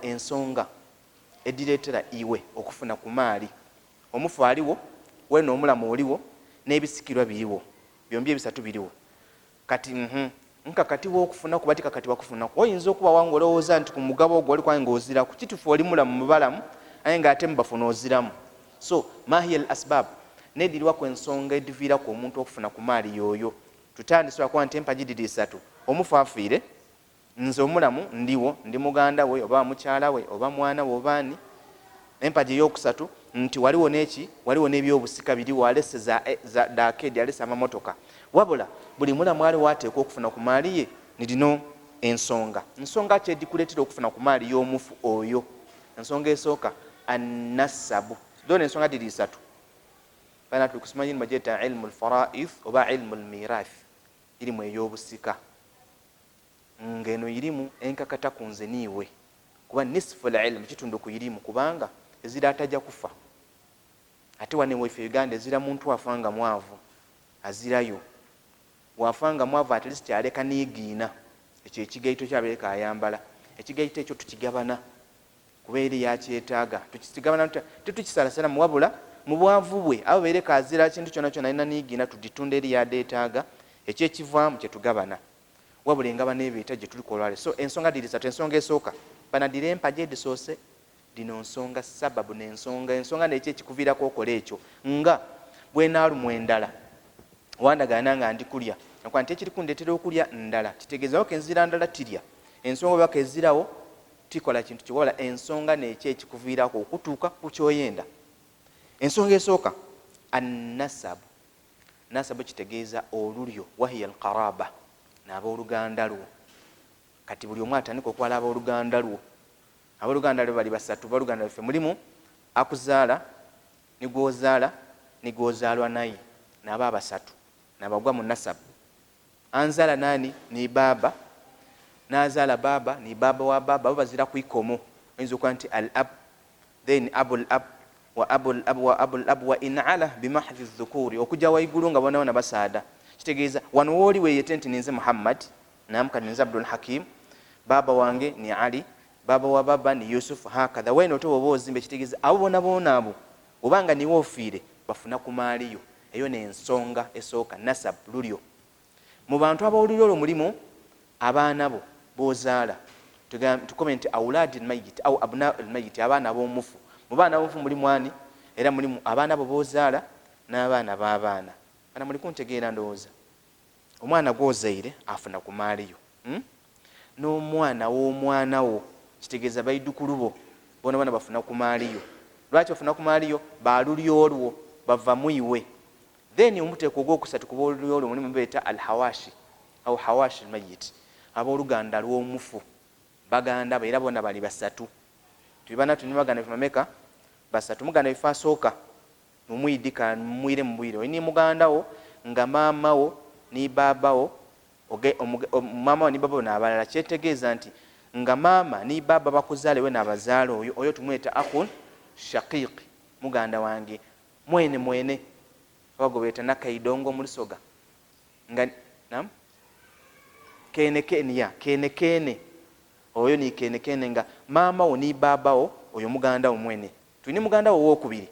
ensonga edireetera iwe okufuna ku maali. Omufu aliwo, we n'omulamu oliwo, n'ebisikirwa biriwo, byombi ebisatu biriwo. Kati nkakati w'okufuna kuba tikakati wakufuna. Oyinza okuba wange olowooza nti ku mugabo ogwo oli kwaye ng'oziraku, kituufu oli mulamu mubalamu aye ng'ate mubafuna oziramu. So mahiya al asbab, n'edirirwa ku ensonga ediviirako omuntu okufuna ku maali yoyo. Tutandise lwakuba nti empagi diri isatu. Omufu afiire, nze omulamu ndiwo, ndi muganda we oba mukyala we oba mwana we oba ani. Empagi ey'okusatu nti waliwo n'eki, waliwo n'ebyobusika biriwo, alese za daakedi, alese amamotoka. Wabula buli mulamu aliwo ateekwa okufuna ku maali ye nirino ensonga. Ensonga ki edikuleetera okufuna ku maali y'omufu oyo? Ensonga esooka annasabu. Dona ensonga diri isatu. Bana tuli kusoma nyini bagyeta ilmu alfaraid oba ilmu almirath, irimu ey'obusika. Ngeno irimu enkakata ku nze niiwe, kuba nisfu alilmu kitundu ku irimu, kubanga ezira atajja kufa. Ate wane weffe Uganda ezira muntu afanga mwavu azirayo. Wafanga mwavu at least aleka niigiina, ekyo ekigaito kyabeereka ayambala. Ekigaito ekyo tukigabana kuba eri yakyetaaga, tukigabana tetukisalasala mu wabula mu bwavu bwe abo beereka azira kintu kyonna kyonna alina niigiina tuditunda eri yadeetaaga, ekyekivaamu kye tugabana. Wabula engabana ebeeta gye tulikolwale. So ensonga diri isatu. Ensonga esooka banadira empagi edisoose dino nsonga sababu ensonga n'ekyo ekikuviirako okola ekyo. Nga bwenaalumwa endala wandagaana nga ndi kulya nakwa nti ekiri kundeetera okulya ndala, kitegeezawo kenzira ndala tirya. Ensonga bwaka ezirawo tikola kintu kiwala, ensonga n'ekyo ekikuviirako okutuuka ku kyoyenda. Ensonga esooka annasabu. Nasabu kitegeeza olulyo, wahiya alqaraba, n'abooluganda lwo. Kati buli omu atandika okwala abooluganda lwo. Abooluganda lwo bali basatu. Booluganda lwaffe mulimu akuzaala, nigwozaala, nigwozaalwa naye, n'aba basatu, n'abagwa mu nasabu. Anzaala nani? Ni baba. N'azaala baba ni baba wa baba, abo bazira ku ikomo. Oyinza okuba nti al ab, then abul ab wa abul ab wa abul ab wa in ala bimahdhi dhukuri, okujja waigulu nga bona basaada. Kitegeeza wano wooli weeyete nti ninze Muhammad, namukati ninze Abdulhakim, baba wange ni Ali, baba wa baba ni Yusuf, hakadha. Weno to oba ozimbe, kitegeeza abo bona abo obanga niwe ofiire bafuna ku maaliyo. Eyo n'ensonga esooka, nasab, lulyo. Mu bantu ab'olulyo olwo mulimu abaana bo b'ozaala, tukome nti awuladi almayit au abna almayit, abaana b'omufu. Mu baana b'omufu mulimu ani? Era mulimu abaana bo b'ozaala n'abaana b'abaana. Bana muli kuntegeera ndowooza. Omwana gw'ozaire afuna ku maaliyo, n'omwana w'omwana wo, kitegeeza baidukulu bo bona bafuna ku maaliyo. Lwaki bafuna ku maaliyo? Baalulyo olwo, bava mu iwe. Then omuteeko ogwokusatu ku boolulyo olwo mulimu beeta alhawashi au hawashi almayit, abooluganda lw'omufu, baganda be, era bona bali basatu. Tubana tuni baganda bifameka basatu. Muganda bifa asooka mumuyidika mumwire mu bwire, oyini muganda wo nga maama wo ni baba wo, maama wo ni baba wo n'abalala. Kyetegeeza nti nga maama ni baba bakuzaale we n'abazaala oyo tumweta akhun shaqiq, muganda wange mwene bagobeeta nakaidongo mu Lusoga nga nam kene oyo ni kene nga maama wo ni baba wo oyo muganda wo mwene. Tulina muganda wo owokubiri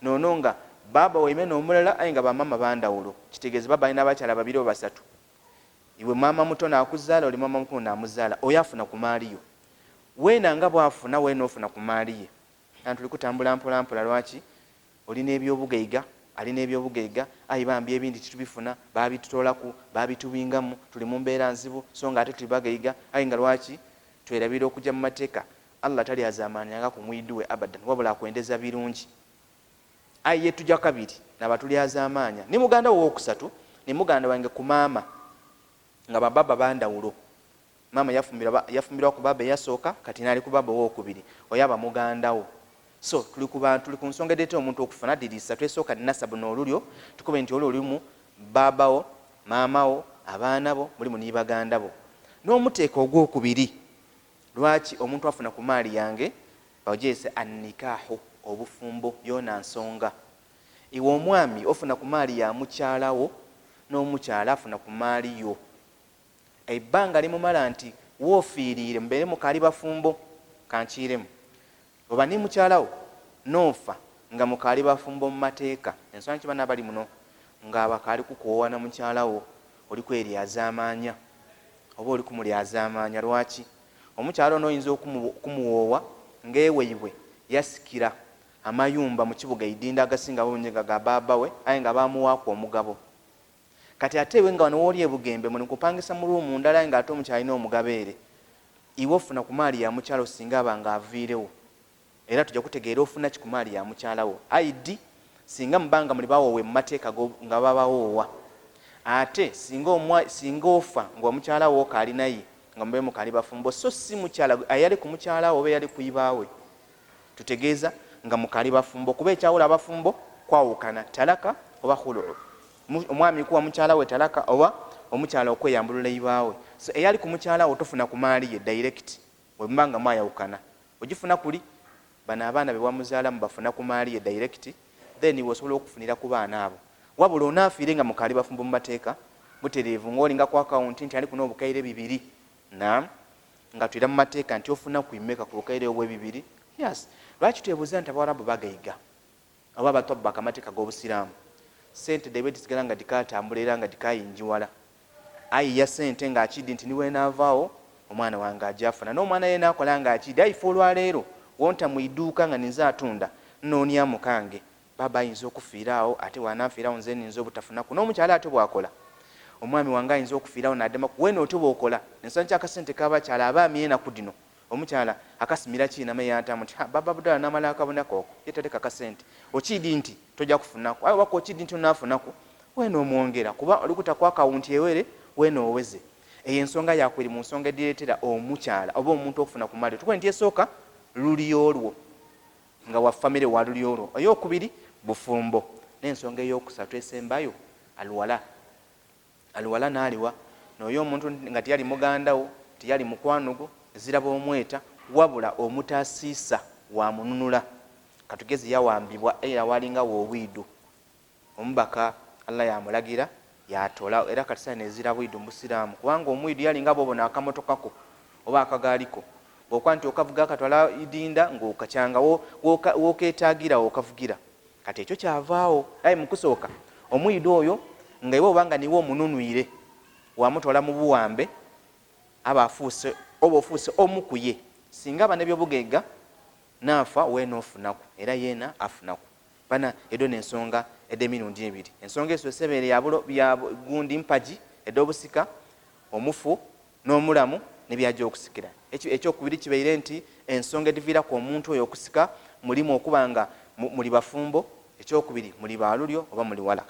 nono nga baba wo imene omulala aye nga bamama bandawulo. Kitegeeza baba alina abakyala babiri oba basatu. Iwe maama muto n'akuzaala, oli maama mukulu n'amuzaala, oyo afuna ku maaliyo. Weena nga bwafuna weena ofuna ku maaliye. Tuli kutambula mpolampola. Lwaki? Olina ebyobugaiga, alina ebyobugaiga, ayi bambi ebindi titubifuna, babitutoolaku, babitubingamu, tuli mu mbeera nzibu, so nga ate tuli bagaiga. Ayi nga lwaki? Twerabira okujja mu mateeka. Allah tali azaamaanyanga ku mwidu we abadan, wabula akwendeza birungi. Ayi yetujja kabiri n'abatuli azaamaanya. Ni muganda wo owokusatu, ni muganda wange ku maama nga bababa bandawulo. Maama yafumbirwa ku baba eyasooka, kati n'ali ku baba owokubiri, oyaba muganda wo. So tuli ku nsonga edeeta omuntu okufuna diri isatu. Esooka ni nasabu n'olulyo. Tukube nti olwo olimu baba wo, maama wo, abaana bo, mulimu ni baganda bo. N'omuteeka ogwokubiri, lwaki omuntu afuna ku maali yange, bagyese annikahu, obufumbo, yoona nsonga. Iwe omwami ofuna ku maali ya mukyala wo, n'omukyala afuna ku maali yo. Ebbanga limumala nti woofiiriire mubeere mukaali bafumbo, kankiiremu oba ni mukyalawo noofa nga mukaali bafumbo mu mateeka ensonga kiba n'abali muno nga abakaali kukoowana mukyalawo oli kweryaza amaanya oba oli kumulyaza amaanya. Lwaki? Omukyala ono oyinza okumuwoowa ng'eweibwe yasikira amayumba mu kibuga idinda agasinga bungi nga gabaaba we aye nga bamuwaako omugabo. Kati ate ewe nga wano wooli ebugembe muli kupangisa mu ruumu ndala nga ate omukyala alina omugabeere, iwe ofuna ku maali ya mukyala singa aba nga aviirewo, era tujja kutegeera ofuna ki ku maali ya mukyalawo. ID singa mubanga muli bawoowe mu mateeka nga babawoowa, ate singa ofa ng'omukyalawo kaali naye nga mube mukaali bafumbo so si mukyala ayali ku mukyalawo oba yali kuyibaawe, tutegeeza nga mukaali bafumbo kuba ekyawula abafumbo kwawukana talaka oba khuluu. Omwami kuwa mukyala we talaka oba omukyala okweyambulula ibaawe. So eyali ku mukyala wo tofuna ku maali ye direct wembanga mwayawukana ogifuna kuli bano abaana be wamuzaalamu bafuna ku maali ye direct, then iwe osobola okufunira ku baana abo. Wabula onaafiire nga mukaali bafumbo mu mateeka butereevu ng'olinga ku akawunti nti ali kuno obukaire 2 nga twira mu mateeka nti ofuna kuimeka ku bukaire obw'ebibiri. Yes, lwaki twebuuza nti Abawarabu bagayiga oba batwabba akamateeka g'Obusiraamu? Sente debe tisigala nga dikatambula era nga dikayinjiwala. Ayiya sente ng'akiddi nti niwe naavaawo omwana wange ajafuna n'omwana ye naakola ng'akiddi ayifa olwaleero wonta mu idduuka nga ninza atunda nnoonya mukange baba ayinza okufiiraawo ate wanaafiirawo nze ninza obutafunaku. N'omukyala ate bwakola omwami wange ayinza okufiirawo n'addemaku wena otyo bw'okola ensonga ky'akasente k'abakyala abaami enaku dino omukyala akasimira kiinama yantamu nti baba budala n'amala akabonako oko yetaleka akasente okidi nti tojja kufunaku aye wako okidi nti onaafunaku wena omwongera kuba oli kuta ku akawunti ewere wena oweze. Eyo ensonga yakweri mu nsonga edireetera omukyala oba omuntu okufuna ku maali. Tukwe nti esooka lulyo olwo nga wa famire wa lulyo olwo. Ey'okubiri bufumbo, n'ensonga ey'okusatu esembayo aluwala. Aluwala n'aliwa n'oyo omuntu nga teyali mugandawo teyali mukwanugo ziraba omweta wabula omutaasiisa wamununula. Katugezi yawambibwa era walinga woobwidu omubaka Allah yamulagira yatola era katisana nezira bwidu mu Busiraamu kubanga omwidu yalinga bobona akamotokako oba akagaaliko bw'okuba nti okavuga akatwala idinda ng'okacyanga wookeetaagira okavugira. Kati ekyo kyavaawo aye mu kusooka omwidu oyo nga iwe obanga niwe omununwire wamutwala mu buwambe aba afuuse oba ofuuse omu ku ye singa aba n'ebyobugegga naafa weena ofunaku era yeena afunaku. Bana edo n'ensonga ed'emirundi 2. Ensonga eso esebeere ya gundi mpaji ed'obusika omufu n'omulamu n'ebyajja okusikira. Ekyokubiri kibeire nti ensonga ediviirako omuntu oyo okusika mulimu okuba nga muli bafumbo, ekyokubiri muli baalulyo oba muli wala.